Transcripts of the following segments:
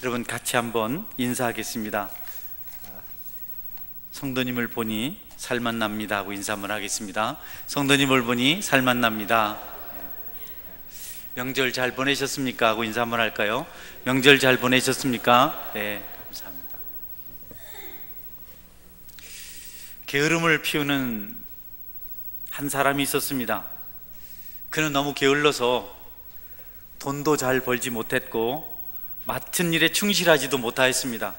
여러분 같이 한번 인사하겠습니다. 성도님을 보니 살맛 납니다 하고 인사 한번 하겠습니다. 성도님을 보니 살맛 납니다. 명절 잘 보내셨습니까 하고 인사 한번 할까요? 명절 잘 보내셨습니까? 네, 감사합니다. 게으름을 피우는 한 사람이 있었습니다. 그는 너무 게을러서 돈도 잘 벌지 못했고 맡은 일에 충실하지도 못하였습니다.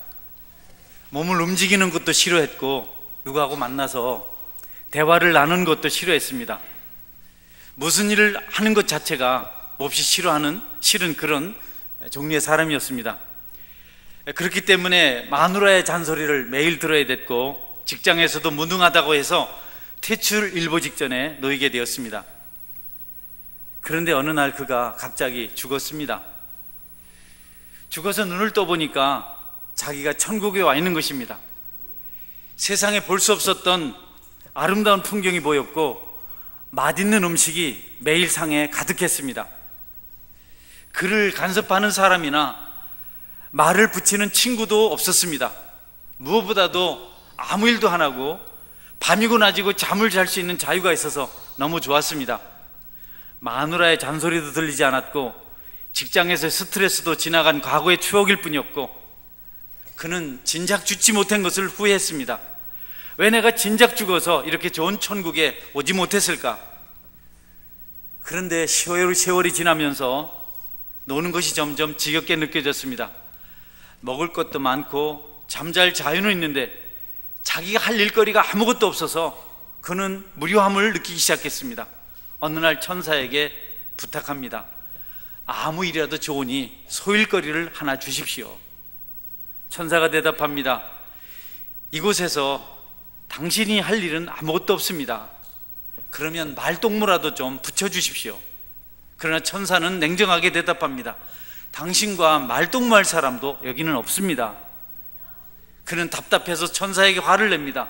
몸을 움직이는 것도 싫어했고 누구하고 만나서 대화를 나누는 것도 싫어했습니다. 무슨 일을 하는 것 자체가 몹시 싫은 그런 종류의 사람이었습니다. 그렇기 때문에 마누라의 잔소리를 매일 들어야 됐고 직장에서도 무능하다고 해서 퇴출일보 직전에 놓이게 되었습니다. 그런데 어느 날 그가 갑자기 죽었습니다. 죽어서 눈을 떠보니까 자기가 천국에 와 있는 것입니다. 세상에 볼 수 없었던 아름다운 풍경이 보였고 맛있는 음식이 매일 상에 가득했습니다. 그를 간섭하는 사람이나 말을 붙이는 친구도 없었습니다. 무엇보다도 아무 일도 안 하고 밤이고 낮이고 잠을 잘 수 있는 자유가 있어서 너무 좋았습니다. 마누라의 잔소리도 들리지 않았고 직장에서 스트레스도 지나간 과거의 추억일 뿐이었고 그는 진작 죽지 못한 것을 후회했습니다. 왜 내가 진작 죽어서 이렇게 좋은 천국에 오지 못했을까? 그런데 세월이 지나면서 노는 것이 점점 지겹게 느껴졌습니다. 먹을 것도 많고 잠잘 자유는 있는데 자기가 할 일거리가 아무것도 없어서 그는 무료함을 느끼기 시작했습니다. 어느 날 천사에게 부탁합니다. 아무 일이라도 좋으니 소일거리를 하나 주십시오. 천사가 대답합니다. 이곳에서 당신이 할 일은 아무것도 없습니다. 그러면 말동무라도 좀 붙여주십시오. 그러나 천사는 냉정하게 대답합니다. 당신과 말동무 할 사람도 여기는 없습니다. 그는 답답해서 천사에게 화를 냅니다.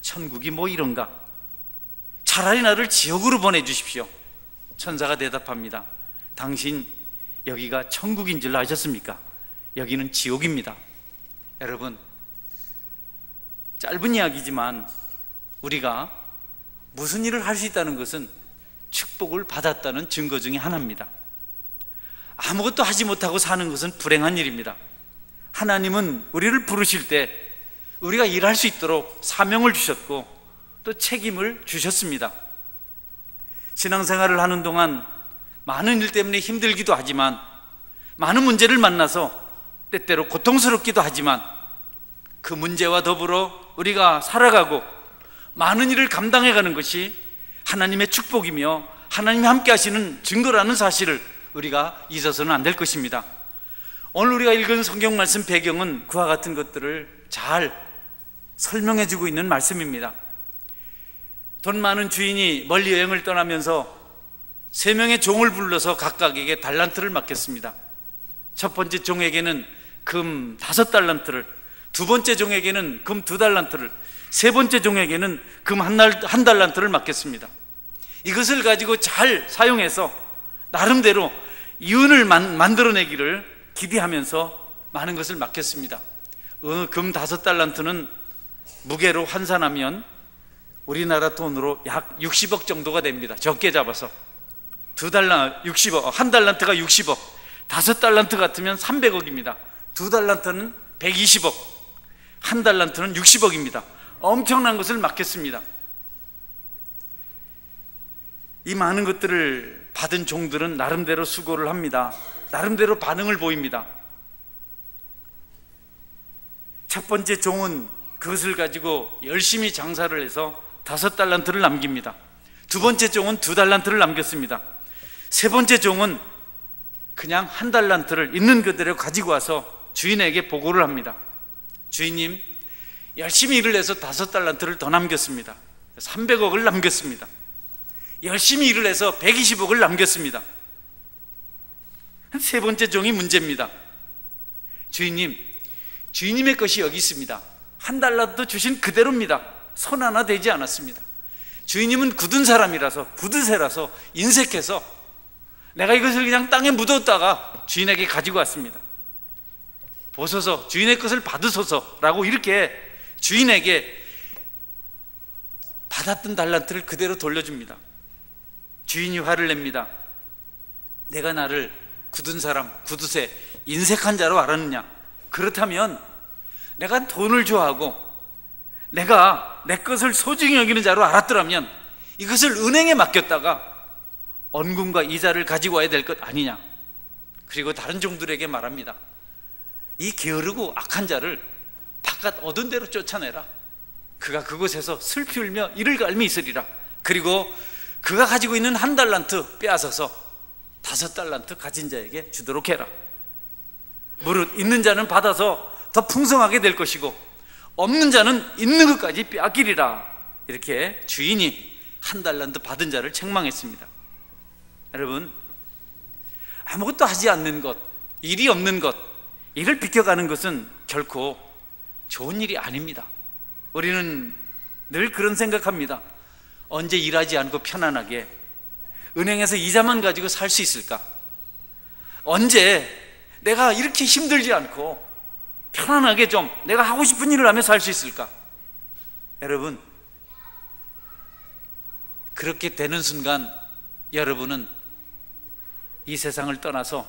천국이 뭐 이런가? 차라리 나를 지옥으로 보내주십시오. 천사가 대답합니다. 당신 여기가 천국인 줄 아셨습니까? 여기는 지옥입니다. 여러분, 짧은 이야기지만 우리가 무슨 일을 할 수 있다는 것은 축복을 받았다는 증거 중에 하나입니다. 아무것도 하지 못하고 사는 것은 불행한 일입니다. 하나님은 우리를 부르실 때 우리가 일할 수 있도록 사명을 주셨고 또 책임을 주셨습니다. 신앙생활을 하는 동안 많은 일 때문에 힘들기도 하지만 많은 문제를 만나서 때때로 고통스럽기도 하지만 그 문제와 더불어 우리가 살아가고 많은 일을 감당해가는 것이 하나님의 축복이며 하나님이 함께 하시는 증거라는 사실을 우리가 잊어서는 안 될 것입니다. 오늘 우리가 읽은 성경 말씀 배경은 그와 같은 것들을 잘 설명해주고 있는 말씀입니다. 돈 많은 주인이 멀리 여행을 떠나면서 3명의 종을 불러서 각각에게 달란트를 맡겼습니다. 첫 번째 종에게는 금 5달란트를, 두 번째 종에게는 금 2달란트를, 세 번째 종에게는 금 1달란트를 맡겼습니다. 이것을 가지고 잘 사용해서 나름대로 이윤을 만들어내기를 기대하면서 많은 것을 맡겼습니다. 금 5달란트는 무게로 환산하면 우리나라 돈으로 약 60억 정도가 됩니다. 적게 잡아서 60억, 1달란트가 60억, 5달란트 같으면 300억입니다. 2달란트는 120억, 1달란트는 60억입니다. 엄청난 것을 맡겼습니다. 이 많은 것들을 받은 종들은 나름대로 수고를 합니다. 나름대로 반응을 보입니다. 첫 번째 종은 그것을 가지고 열심히 장사를 해서 5달란트를 남깁니다. 두 번째 종은 2달란트를 남겼습니다. 세 번째 종은 그냥 1달란트를 있는 그대로 가지고 와서 주인에게 보고를 합니다. 주인님, 열심히 일을 해서 5달란트를 더 남겼습니다. 300억을 남겼습니다. 열심히 일을 해서 120억을 남겼습니다. 세 번째 종이 문제입니다. 주인님, 주인님의 것이 여기 있습니다. 1달란트 주신 그대로입니다. 손 하나 대지 않았습니다. 주인님은 굳은 사람이라서, 굳으세라서 인색해서 내가 이것을 그냥 땅에 묻었다가 주인에게 가지고 왔습니다. 보소서, 주인의 것을 받으소서라고 이렇게 주인에게 받았던 달란트를 그대로 돌려줍니다. 주인이 화를 냅니다. 내가 나를 굳은 사람, 굳으세, 인색한 자로 알았느냐? 그렇다면 내가 돈을 좋아하고 내가 내 것을 소중히 여기는 자로 알았더라면 이것을 은행에 맡겼다가 원금과 이자를 가지고 와야 될 것 아니냐? 그리고 다른 종들에게 말합니다. 이 게으르고 악한 자를 바깥 얻은 대로 쫓아내라. 그가 그곳에서 슬피 울며 이를 갈미 있으리라. 그리고 그가 가지고 있는 1달란트 빼앗아서 5달란트 가진 자에게 주도록 해라. 무릇 있는 자는 받아서 더 풍성하게 될 것이고 없는 자는 있는 것까지 빼앗기리라. 이렇게 주인이 1달란트 받은 자를 책망했습니다. 여러분, 아무것도 하지 않는 것, 일이 없는 것, 이를 비켜가는 것은 결코 좋은 일이 아닙니다. 우리는 늘 그런 생각합니다. 언제 일하지 않고 편안하게 은행에서 이자만 가지고 살 수 있을까? 언제 내가 이렇게 힘들지 않고 편안하게 좀 내가 하고 싶은 일을 하며 살 수 있을까? 여러분, 그렇게 되는 순간 여러분은 이 세상을 떠나서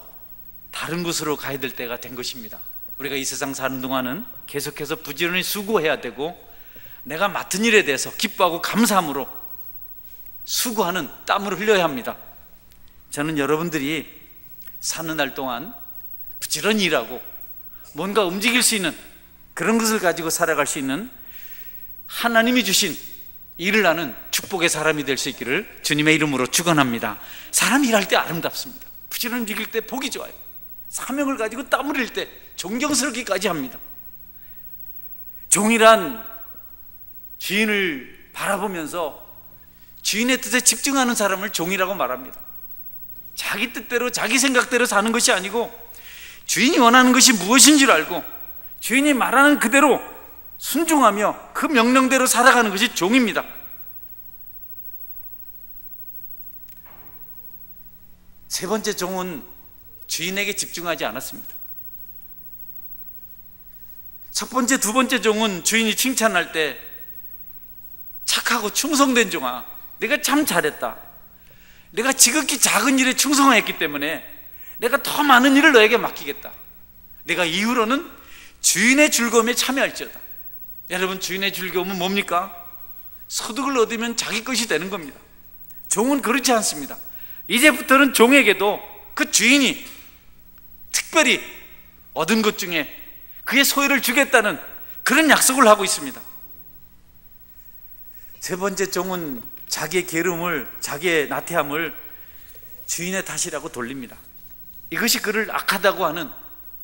다른 곳으로 가야 될 때가 된 것입니다. 우리가 이 세상 사는 동안은 계속해서 부지런히 수고해야 되고 내가 맡은 일에 대해서 기뻐하고 감사함으로 수고하는 땀을 흘려야 합니다. 저는 여러분들이 사는 날 동안 부지런히 일하고 뭔가 움직일 수 있는 그런 것을 가지고 살아갈 수 있는 하나님이 주신 일을 하는 축복의 사람이 될 수 있기를 주님의 이름으로 축원합니다. 사람이 일할 때 아름답습니다. 부지런히 움직일 때 보기 좋아요. 사명을 가지고 땀 흘릴 때 존경스럽기까지 합니다. 종이란 주인을 바라보면서 주인의 뜻에 집중하는 사람을 종이라고 말합니다. 자기 뜻대로 자기 생각대로 사는 것이 아니고 주인이 원하는 것이 무엇인 줄 알고 주인이 말하는 그대로 순종하며 그 명령대로 살아가는 것이 종입니다. 세 번째 종은 주인에게 집중하지 않았습니다. 첫 번째, 두 번째 종은 주인이 칭찬할 때 착하고 충성된 종아, 내가 참 잘했다. 내가 지극히 작은 일에 충성했기 때문에 내가 더 많은 일을 너에게 맡기겠다. 내가 이후로는 주인의 즐거움에 참여할지어다. 여러분, 주인의 즐거움은 뭡니까? 소득을 얻으면 자기 것이 되는 겁니다. 종은 그렇지 않습니다. 이제부터는 종에게도 그 주인이 특별히 얻은 것 중에 그의 소유를 주겠다는 그런 약속을 하고 있습니다. 세 번째 종은 자기의 게으름을, 자기의 나태함을 주인의 탓이라고 돌립니다. 이것이 그를 악하다고 하는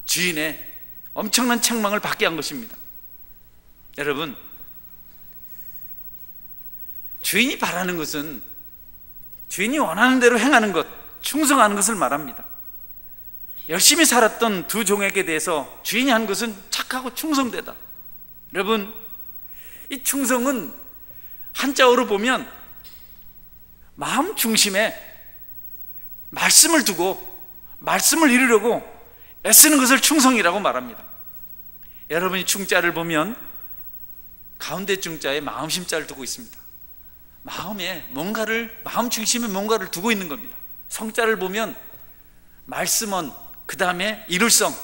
주인의 엄청난 책망을 받게 한 것입니다. 여러분, 주인이 바라는 것은 주인이 원하는 대로 행하는 것, 충성하는 것을 말합니다. 열심히 살았던 두 종에게 대해서 주인이 한 것은 착하고 충성되다. 여러분, 이 충성은 한자어로 보면 마음 중심에 말씀을 두고 말씀을 이루려고 애쓰는 것을 충성이라고 말합니다. 여러분이 중자를 보면 가운데 중자에 마음심자를 두고 있습니다. 마음에 뭔가를, 마음 중심에 뭔가를 두고 있는 겁니다. 성자를 보면 말씀은 그 다음에 이룰성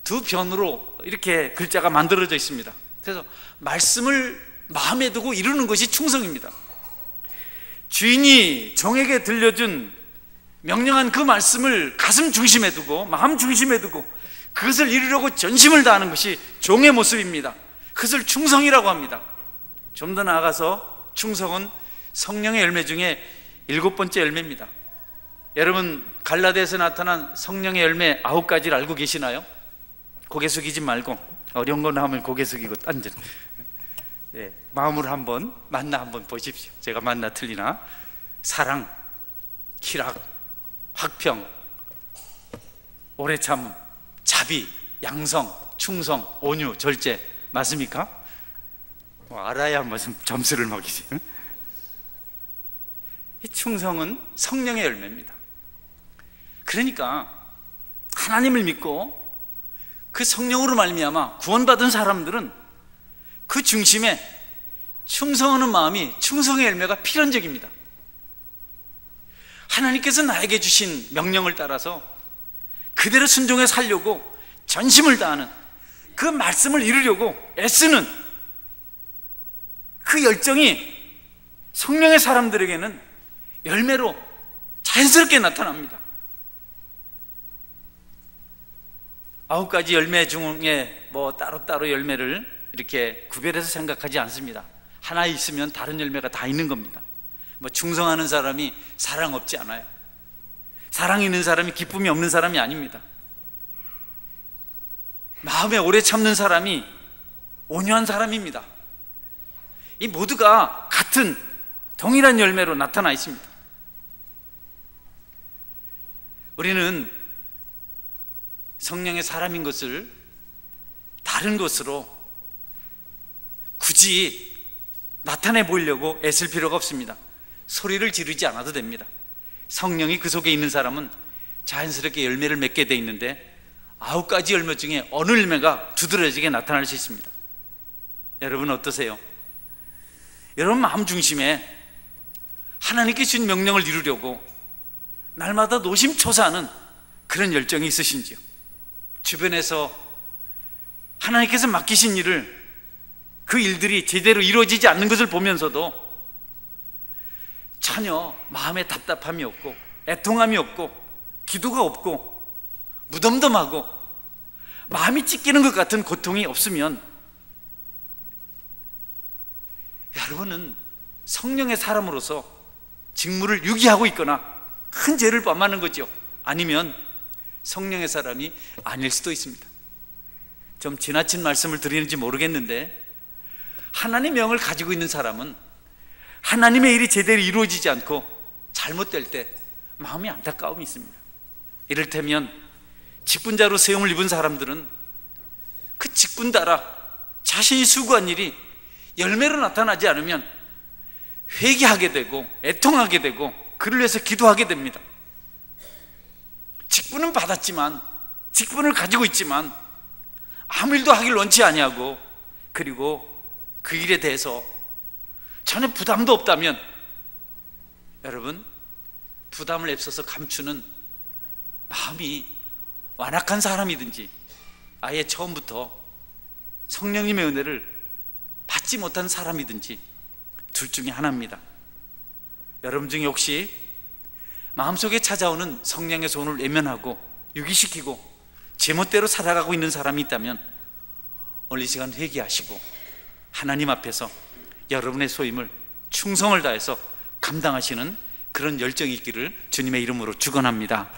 두 변으로 이렇게 글자가 만들어져 있습니다. 그래서 말씀을 마음에 두고 이루는 것이 충성입니다. 주인이 종에게 들려준 명령한 그 말씀을 가슴 중심에 두고 마음 중심에 두고 그것을 이루려고 전심을 다하는 것이 종의 모습입니다. 그것을 충성이라고 합니다. 좀 더 나아가서 충성은 성령의 열매 중에 7번째 열매입니다. 여러분, 갈라디아에서 나타난 성령의 열매 9가지를 알고 계시나요? 고개 숙이지 말고, 어려운 거 나오면 고개 숙이고 앉아. 네, 마음으로 한번 한번 보십시오. 제가 맞나 틀리나? 사랑, 희락, 화평, 오래 참음, 자비, 양성, 충성, 온유, 절제. 맞습니까? 알아야 무슨 점수를 먹이지. 이 충성은 성령의 열매입니다. 그러니까 하나님을 믿고 그 성령으로 말미암아 구원받은 사람들은 그 중심에 충성하는 마음이 충성의 열매가 필연적입니다. 하나님께서 나에게 주신 명령을 따라서 그대로 순종해 살려고 전심을 다하는, 그 말씀을 이루려고 애쓰는 그 열정이 성령의 사람들에게는 열매로 자연스럽게 나타납니다. 9가지 열매 중에 따로따로 열매를 이렇게 구별해서 생각하지 않습니다. 하나 있으면 다른 열매가 다 있는 겁니다. 충성하는 사람이 사랑 없지 않아요. 사랑이 있는 사람이 기쁨이 없는 사람이 아닙니다. 마음에 오래 참는 사람이 온유한 사람입니다. 이 모두가 같은 동일한 열매로 나타나 있습니다. 우리는 성령의 사람인 것을 다른 것으로 굳이 나타내 보이려고 애쓸 필요가 없습니다. 소리를 지르지 않아도 됩니다. 성령이 그 속에 있는 사람은 자연스럽게 열매를 맺게 돼 있는데 9가지 열매 중에 어느 열매가 두드러지게 나타날 수 있습니다. 여러분 어떠세요? 여러분 마음 중심에 하나님께 주신 명령을 이루려고 날마다 노심초사하는 그런 열정이 있으신지요? 주변에서 하나님께서 맡기신 일을, 그 일들이 제대로 이루어지지 않는 것을 보면서도 전혀 마음에 답답함이 없고 애통함이 없고 기도가 없고 무덤덤하고 마음이 찢기는 것 같은 고통이 없으면 여러분은 성령의 사람으로서 직무를 유기하고 있거나 큰 죄를 범하는 거죠. 아니면 성령의 사람이 아닐 수도 있습니다. 좀 지나친 말씀을 드리는지 모르겠는데, 하나님의 영을 가지고 있는 사람은 하나님의 일이 제대로 이루어지지 않고 잘못될 때 마음이 안타까움이 있습니다. 이를테면 직분자로 세움을 입은 사람들은 그 직분 따라 자신이 수고한 일이 열매로 나타나지 않으면 회개하게 되고 애통하게 되고 그를 위해서 기도하게 됩니다. 직분은 받았지만, 직분을 가지고 있지만 아무 일도 하길 원치 아니하고, 그리고 그 일에 대해서 전혀 부담도 없다면, 여러분 부담을 애써서 감추는 마음이 완악한 사람이든지 아예 처음부터 성령님의 은혜를 받지 못한 사람이든지 둘 중에 하나입니다. 여러분 중에 혹시 마음속에 찾아오는 성령의 손을 외면하고 유기시키고 제멋대로 살아가고 있는 사람이 있다면 오늘 이 시간 회개하시고 하나님 앞에서 여러분의 소임을 충성을 다해서 감당하시는 그런 열정이 있기를 주님의 이름으로 축원합니다.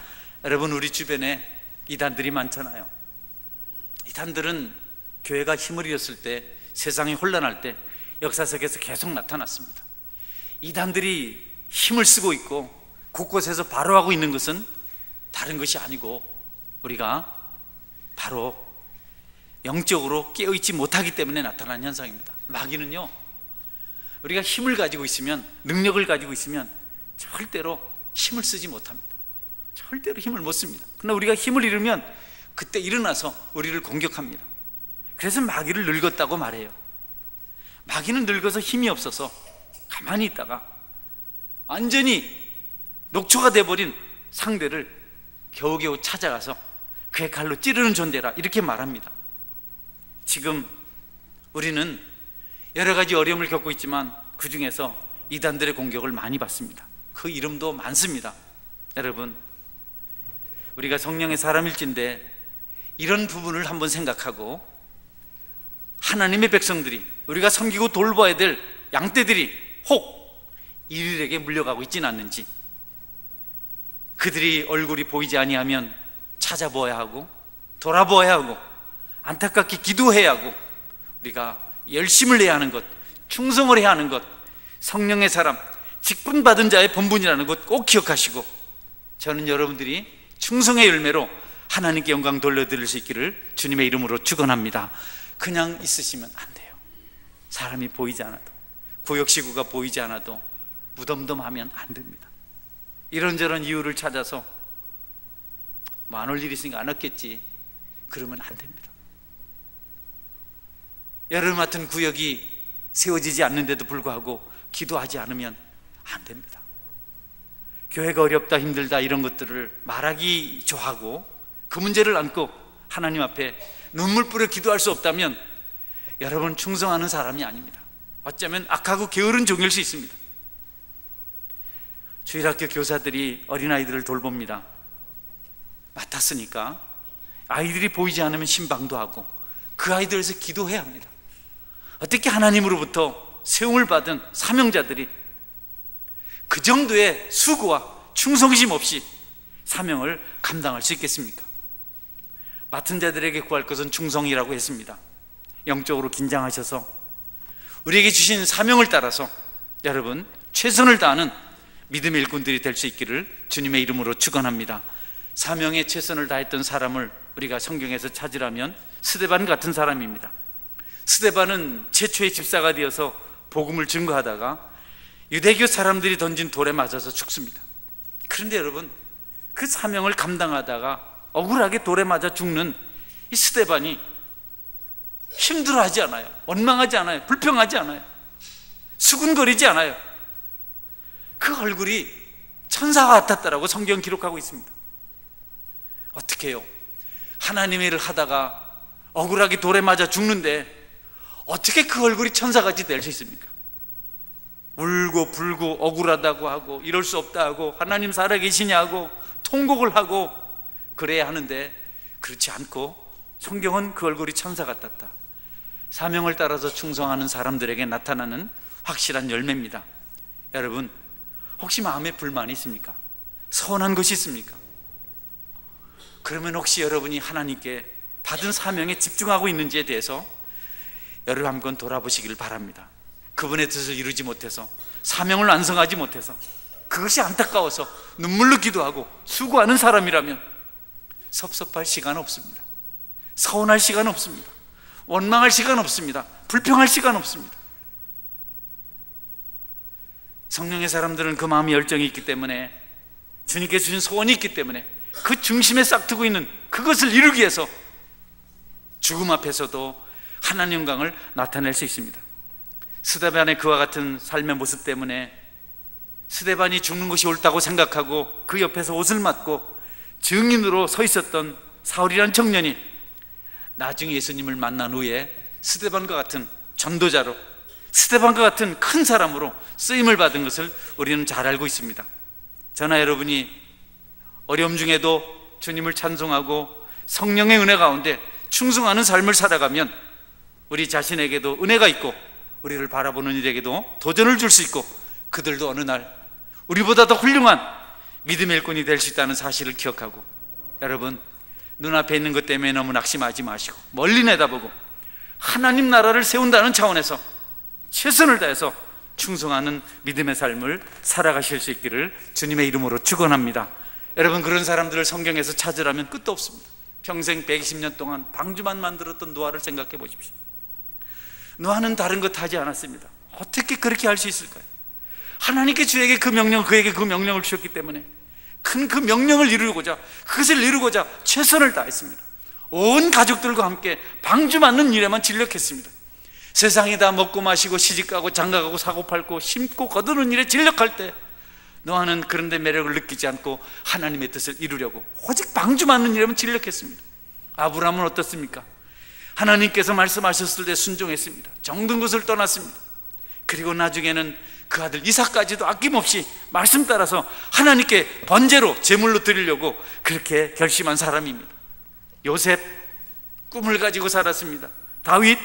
여러분, 우리 주변에 이단들이 많잖아요. 이단들은 교회가 힘을 잃었을 때, 세상이 혼란할 때 역사 속에서 계속 나타났습니다. 이단들이 힘을 쓰고 있고 곳곳에서 발호하고 있는 것은 다른 것이 아니고 우리가 바로 영적으로 깨어있지 못하기 때문에 나타난 현상입니다. 마귀는요, 우리가 힘을 가지고 있으면, 능력을 가지고 있으면 절대로 힘을 쓰지 못합니다. 절대로 힘을 못 씁니다. 그러나 우리가 힘을 잃으면 그때 일어나서 우리를 공격합니다. 그래서 마귀를 늙었다고 말해요. 마귀는 늙어서 힘이 없어서 가만히 있다가 완전히 녹초가 돼버린 상대를 겨우겨우 찾아가서 그의 칼로 찌르는 존재라, 이렇게 말합니다. 지금 우리는 여러 가지 어려움을 겪고 있지만 그 중에서 이단들의 공격을 많이 받습니다. 그 이름도 많습니다. 여러분, 우리가 성령의 사람일진데 이런 부분을 한번 생각하고 하나님의 백성들이, 우리가 섬기고 돌봐야 될 양떼들이 혹 이들에게 물려가고 있지는 않는지, 그들이 얼굴이 보이지 아니하면 찾아보아야 하고 돌아보아야 하고 안타깝게 기도해야 하고 우리가 열심을 내야 하는 것, 충성을 해야 하는 것, 성령의 사람, 직분받은 자의 본분이라는 것 꼭 기억하시고, 저는 여러분들이 충성의 열매로 하나님께 영광 돌려드릴 수 있기를 주님의 이름으로 축원합니다. 그냥 있으시면 안 돼요. 사람이 보이지 않아도, 구역시구가 보이지 않아도 무덤덤하면 안 됩니다. 이런저런 이유를 찾아서 안 올 일이 있으니까 안 왔겠지, 그러면 안 됩니다. 여러분 같은 구역이 세워지지 않는데도 불구하고 기도하지 않으면 안 됩니다. 교회가 어렵다, 힘들다 이런 것들을 말하기 좋아하고 그 문제를 안고 하나님 앞에 눈물 뿌려 기도할 수 없다면 여러분 충성하는 사람이 아닙니다. 어쩌면 악하고 게으른 종일 수 있습니다. 주일학교 교사들이 어린아이들을 돌봅니다. 맡았으니까 아이들이 보이지 않으면 신방도 하고 그 아이들에서 기도해야 합니다. 어떻게 하나님으로부터 세움을 받은 사명자들이 그 정도의 수고와 충성심 없이 사명을 감당할 수 있겠습니까? 맡은 자들에게 구할 것은 충성이라고 했습니다. 영적으로 긴장하셔서 우리에게 주신 사명을 따라서 여러분 최선을 다하는 믿음의 일꾼들이 될 수 있기를 주님의 이름으로 축원합니다. 사명에 최선을 다했던 사람을 우리가 성경에서 찾으라면 스데반 같은 사람입니다. 스데반은 최초의 집사가 되어서 복음을 증거하다가 유대교 사람들이 던진 돌에 맞아서 죽습니다. 그런데 여러분 그 사명을 감당하다가 억울하게 돌에 맞아 죽는 이 스데반이 힘들어하지 않아요. 원망하지 않아요. 불평하지 않아요. 수군거리지 않아요. 그 얼굴이 천사가 같았다라고 성경 기록하고 있습니다. 어떻게 해요? 하나님의 일을 하다가 억울하게 돌에 맞아 죽는데 어떻게 그 얼굴이 천사같이 될 수 있습니까? 울고 불고 억울하다고 하고 이럴 수 없다 하고 하나님 살아계시냐고 통곡을 하고 그래야 하는데 그렇지 않고 성경은 그 얼굴이 천사 같았다. 사명을 따라서 충성하는 사람들에게 나타나는 확실한 열매입니다. 여러분 혹시 마음에 불만이 있습니까? 서운한 것이 있습니까? 그러면 혹시 여러분이 하나님께 받은 사명에 집중하고 있는지에 대해서 여러분 한번 돌아보시기를 바랍니다. 그분의 뜻을 이루지 못해서 사명을 완성하지 못해서 그것이 안타까워서 눈물로 기도하고 수고하는 사람이라면 섭섭할 시간 없습니다. 서운할 시간 없습니다. 원망할 시간 없습니다. 불평할 시간 없습니다. 성령의 사람들은 그 마음의 열정이 있기 때문에 주님께 주신 소원이 있기 때문에 그 중심에 싹트고 있는 그것을 이루기 위해서 죽음 앞에서도 하나님 영광을 나타낼 수 있습니다. 스데반의 그와 같은 삶의 모습 때문에 스데반이 죽는 것이 옳다고 생각하고 그 옆에서 옷을 맞고 증인으로 서 있었던 사울이라는 청년이 나중에 예수님을 만난 후에 스데반과 같은 전도자로 스데반과 같은 큰 사람으로 쓰임을 받은 것을 우리는 잘 알고 있습니다. 저나 여러분이 어려움 중에도 주님을 찬송하고 성령의 은혜 가운데 충성하는 삶을 살아가면 우리 자신에게도 은혜가 있고 우리를 바라보는 이에게도 도전을 줄 수 있고 그들도 어느 날 우리보다 더 훌륭한 믿음의 일꾼이 될 수 있다는 사실을 기억하고 여러분 눈앞에 있는 것 때문에 너무 낙심하지 마시고 멀리 내다보고 하나님 나라를 세운다는 차원에서 최선을 다해서 충성하는 믿음의 삶을 살아가실 수 있기를 주님의 이름으로 축원합니다. 여러분 그런 사람들을 성경에서 찾으라면 끝도 없습니다. 평생 120년 동안 방주만 만들었던 노아를 생각해 보십시오. 노아는 다른 것 하지 않았습니다. 어떻게 그렇게 할 수 있을까요? 하나님께 그에게 그 명령을 주셨기 때문에 큰 그 명령을 이루고자 그것을 이루고자 최선을 다했습니다. 온 가족들과 함께 방주 만드는 일에만 진력했습니다. 세상에 다 먹고 마시고 시집가고 장가가고 사고팔고 심고 거두는 일에 진력할 때 노아는 그런 데 매력을 느끼지 않고 하나님의 뜻을 이루려고 오직 방주 만드는 일에만 진력했습니다. 아브라함은 어떻습니까? 하나님께서 말씀하셨을 때 순종했습니다. 정든 곳을 떠났습니다. 그리고 나중에는 그 아들 이삭까지도 아낌없이 말씀 따라서 하나님께 번제로 제물로 드리려고 그렇게 결심한 사람입니다. 요셉 꿈을 가지고 살았습니다. 다윗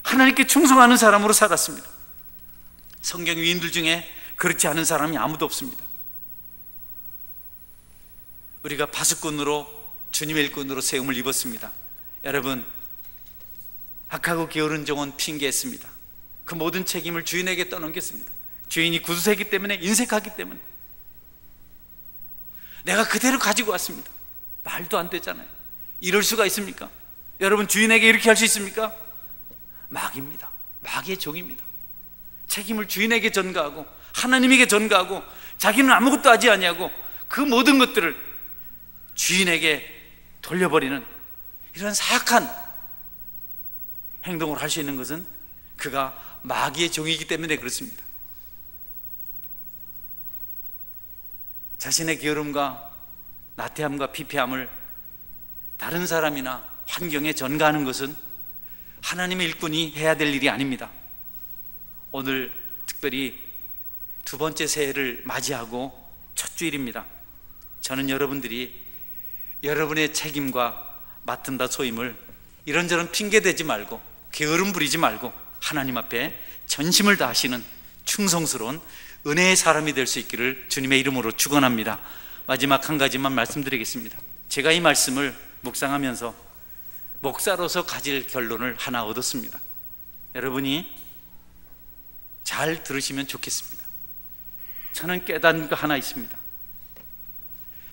하나님께 충성하는 사람으로 살았습니다. 성경 위인들 중에 그렇지 않은 사람이 아무도 없습니다. 우리가 파수꾼으로 주님의 일꾼으로 세움을 입었습니다. 여러분 악하고 게으른 종은 핑계했습니다. 그 모든 책임을 주인에게 떠넘겼습니다. 주인이 구두쇠이기 때문에 인색하기 때문에 내가 그대로 가지고 왔습니다. 말도 안 되잖아요. 이럴 수가 있습니까? 여러분 주인에게 이렇게 할 수 있습니까? 마귀입니다. 마귀의 종입니다. 책임을 주인에게 전가하고 하나님에게 전가하고 자기는 아무것도 하지 아니하고 그 모든 것들을 주인에게 돌려버리는 이런 사악한 행동을 할 수 있는 것은 그가 마귀의 종이기 때문에 그렇습니다. 자신의 게으름과 나태함과 피폐함을 다른 사람이나 환경에 전가하는 것은 하나님의 일꾼이 해야 될 일이 아닙니다. 오늘 특별히 두 번째 새해를 맞이하고 첫 주일입니다. 저는 여러분들이 여러분의 책임과 맡은 바 소임을 이런저런 핑계 대지 말고 게으름 부리지 말고 하나님 앞에 전심을 다하시는 충성스러운 은혜의 사람이 될 수 있기를 주님의 이름으로 축원합니다. 마지막 한 가지만 말씀드리겠습니다. 제가 이 말씀을 묵상하면서 목사로서 가질 결론을 하나 얻었습니다. 여러분이 잘 들으시면 좋겠습니다. 저는 깨달은 거 하나 있습니다.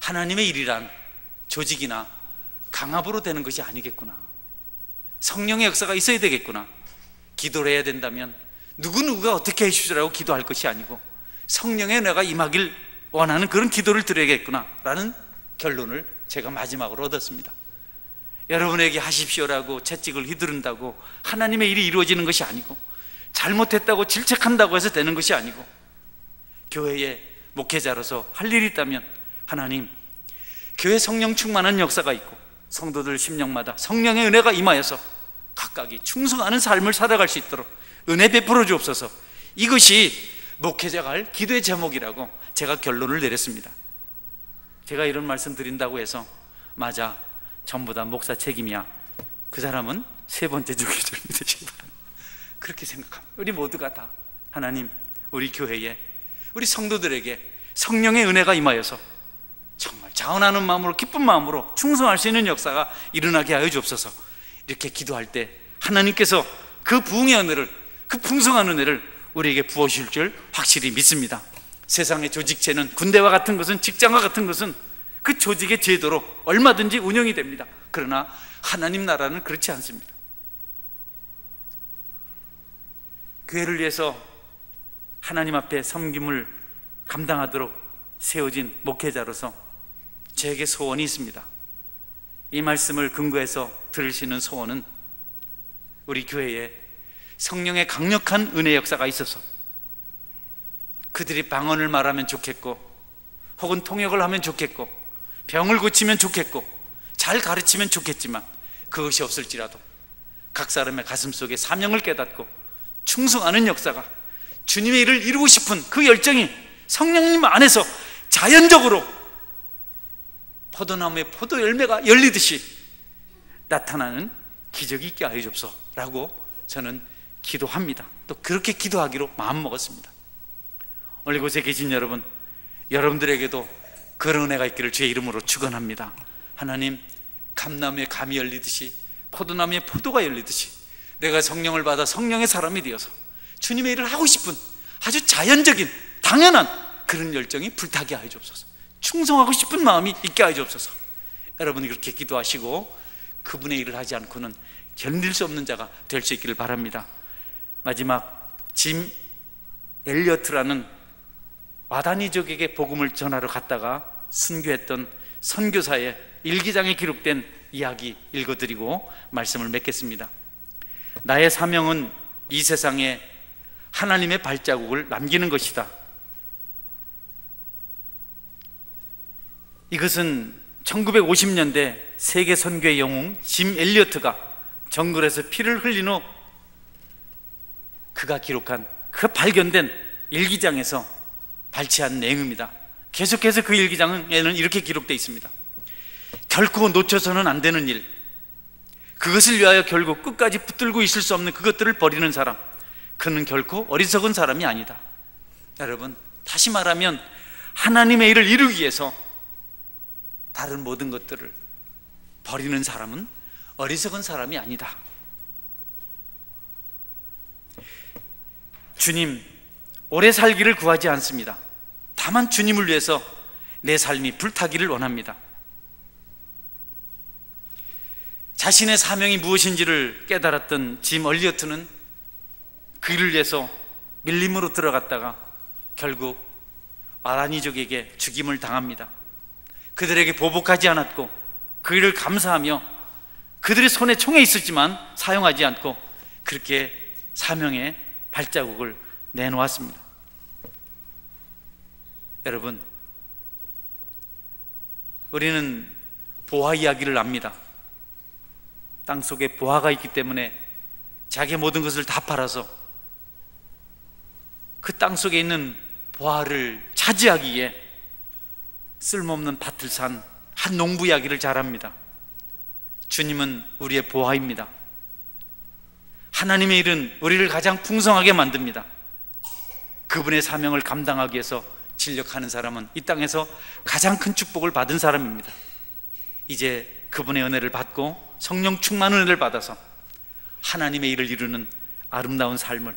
하나님의 일이란 조직이나 강압으로 되는 것이 아니겠구나. 성령의 역사가 있어야 되겠구나. 기도를 해야 된다면 누구누구가 어떻게 해주시라고 기도할 것이 아니고 성령의 은혜가 임하길 원하는 그런 기도를 드려야겠구나 라는 결론을 제가 마지막으로 얻었습니다. 여러분에게 하십시오라고 채찍을 휘두른다고 하나님의 일이 이루어지는 것이 아니고 잘못했다고 질책한다고 해서 되는 것이 아니고 교회의 목회자로서 할 일이 있다면 하나님, 교회 성령 충만한 역사가 있고 성도들 심령마다 성령의 은혜가 임하여서 각각이 충성하는 삶을 살아갈 수 있도록 은혜 베풀어 주옵소서. 이것이 목회자가 할 기도의 제목이라고 제가 결론을 내렸습니다. 제가 이런 말씀 드린다고 해서 맞아, 전부 다 목사 책임이야, 그 사람은 세 번째 주기를 믿으시기 바랍니다. 그렇게 생각합니다. 우리 모두가 다 하나님, 우리 교회에, 우리 성도들에게 성령의 은혜가 임하여서 정말 자원하는 마음으로, 기쁜 마음으로 충성할 수 있는 역사가 일어나게 하여 주옵소서. 이렇게 기도할 때 하나님께서 그 부흥의 은혜를, 그 풍성한 은혜를 우리에게 부어주실 줄 확실히 믿습니다. 세상의 조직체는, 군대와 같은 것은, 직장과 같은 것은 그 조직의 제도로 얼마든지 운영이 됩니다. 그러나 하나님 나라는 그렇지 않습니다. 교회를 위해서 하나님 앞에 섬김을 감당하도록 세워진 목회자로서 저에게 소원이 있습니다. 이 말씀을 근거해서 들으시는 소원은 우리 교회에 성령의 강력한 은혜 역사가 있어서 그들이 방언을 말하면 좋겠고, 혹은 통역을 하면 좋겠고, 병을 고치면 좋겠고, 잘 가르치면 좋겠지만 그것이 없을지라도 각 사람의 가슴 속에 사명을 깨닫고 충성하는 역사가, 주님의 일을 이루고 싶은 그 열정이 성령님 안에서 자연적으로 포도나무에 포도 열매가 열리듯이 나타나는 기적이 있게 하여 주옵소서라고 저는 기도합니다. 또 그렇게 기도하기로 마음먹었습니다. 오늘 이곳에 계신 여러분, 여러분들에게도 그런 은혜가 있기를 주의 이름으로 축원합니다. 하나님, 감나무에 감이 열리듯이, 포도나무에 포도가 열리듯이 내가 성령을 받아 성령의 사람이 되어서 주님의 일을 하고 싶은 아주 자연적인, 당연한 그런 열정이 불타게 하여 주옵소서. 충성하고 싶은 마음이 있게 하여 주옵소서. 여러분이 그렇게 기도하시고 그분의 일을 하지 않고는 견딜 수 없는 자가 될 수 있기를 바랍니다. 마지막, 짐 엘리어트라는 마다니족에게 복음을 전하러 갔다가 순교했던 선교사의 일기장에 기록된 이야기 읽어드리고 말씀을 맺겠습니다. 나의 사명은 이 세상에 하나님의 발자국을 남기는 것이다. 이것은 1950년대 세계 선교의 영웅 짐 엘리어트가 정글에서 피를 흘린 후 그가 기록한, 그 발견된 일기장에서 발췌한 내용입니다. 계속해서 그 일기장에는 이렇게 기록되어 있습니다. 결코 놓쳐서는 안 되는 일, 그것을 위하여 결국 끝까지 붙들고 있을 수 없는 그것들을 버리는 사람, 그는 결코 어리석은 사람이 아니다. 여러분, 다시 말하면 하나님의 일을 이루기 위해서 다른 모든 것들을 버리는 사람은 어리석은 사람이 아니다. 주님, 오래 살기를 구하지 않습니다. 다만 주님을 위해서 내 삶이 불타기를 원합니다. 자신의 사명이 무엇인지를 깨달았던 짐 엘리어트는 그 일을 위해서 밀림으로 들어갔다가 결국 마라니족에게 죽임을 당합니다. 그들에게 보복하지 않았고 그 일을 감사하며 그들의 손에 총에 있었지만 사용하지 않고 그렇게 사명의 발자국을 내놓았습니다. 여러분, 우리는 보아 이야기를 압니다. 땅속에 보아가 있기 때문에 자기의 모든 것을 다 팔아서 그 땅속에 있는 보아를 차지하기 위해 쓸모없는 밭을 산 한 농부 이야기를 잘 합니다. 주님은 우리의 보아입니다. 하나님의 일은 우리를 가장 풍성하게 만듭니다. 그분의 사명을 감당하기 위해서 진력하는 사람은 이 땅에서 가장 큰 축복을 받은 사람입니다. 이제 그분의 은혜를 받고 성령 충만 은혜를 받아서 하나님의 일을 이루는 아름다운 삶을,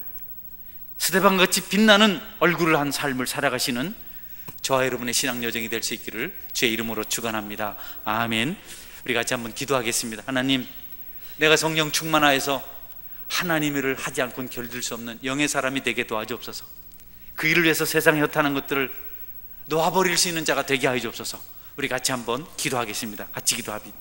스데반같이 빛나는 얼굴을 한 삶을 살아가시는 저와 여러분의 신앙 여정이 될 수 있기를 주의 이름으로 축원합니다. 아멘. 우리 같이 한번 기도하겠습니다. 하나님, 내가 성령 충만하여서 하나님의 일을 하지 않고는 견딜 수 없는 영의 사람이 되게 도와주옵소서. 그 일을 위해서 세상에 허탄한 것들을 놓아버릴 수 있는 자가 되게 하여 주옵소서. 우리 같이 한번 기도하겠습니다. 같이 기도합니다.